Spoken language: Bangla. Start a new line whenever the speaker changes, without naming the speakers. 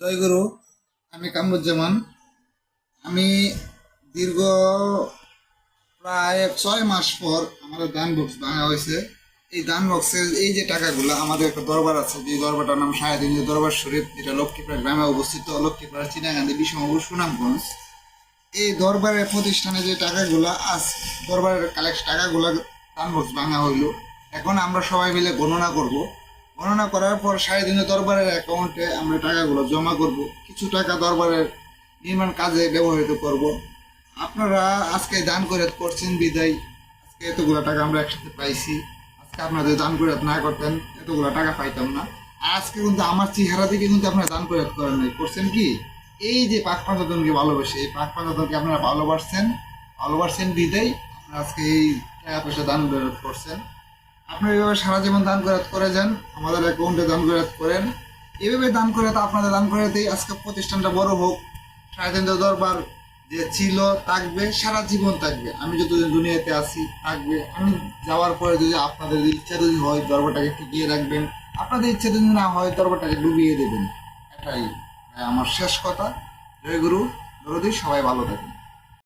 জয়গুরু। আমি কামরুজ্জামান। আমি দীর্ঘ প্রায় 6 মাস পর আমাদের দান বক্স ভাঙা হয়েছে। এই দান বক্সের এই যে টাকাগুলো, আমাদের একটা দরবার আছে, যে দরবারটার নাম সারাদিন দরবার শরীফ, যেটা লক্ষ্মীপাড়া গ্রামে অবস্থিত, লক্ষ্মীপাড়া চিনাগান্ধী বিষমপুর সুনামগঞ্জ। এই দরবারের প্রতিষ্ঠানে যে টাকাগুলো আজ দরবারের কালেক্ট টাকাগুলো দান বক্স ভাঙা হইলো। এখন আমরা সবাই মিলে গণনা করব। গণনা করার পর সারাদিনে দরবারের অ্যাকাউন্টে আমরা টাকাগুলো জমা করব। কিছু টাকা দরবারের নির্মাণ কাজে ব্যবহৃত করব। আপনারা আজকে দান করে করছেন বিদায় আজকে এতগুলো টাকা আমরা একসাথে পাইছি। আজকে আপনারা যদি দান করে না করতেন এতগুলো টাকা পাইতাম না। আর আজকে কিন্তু আমার চেহারা দিকে কিন্তু আপনারা দান করে করেন নাই, করছেন কি? এই যে পাক পাঁচজনকে ভালোবাসে, এই পাক পাঁচজনকে আপনারা ভালোবাসছেন বিদায় আপনারা আজকে এই টাকা পয়সা দান করে করছেন। আপনারা এইভাবে সারা জীবন দান করে করে যান, আমাদের অ্যাকাউন্টে দান করে করেন। এভাবে দান করে তো আপনাদের দান করেতেই আজকে প্রতিষ্ঠানটা বড় হোক। স্বাধীনতা দরবার যে ছিল থাকবে, সারা জীবন থাকবে। আমি যতদিন দুনিয়াতে আছি থাকবে। আমি যাওয়ার পরে যদি আপনাদের ইচ্ছা যদি হয় দরবারটাকে টিকিয়ে রাখবেন, আপনাদের ইচ্ছা যদি না হয় দরবারটাকে ডুবিয়ে দেবেন। এটাই আমার শেষ কথা। জয় গুরু। দরদি, সবাই ভালো থাকেন।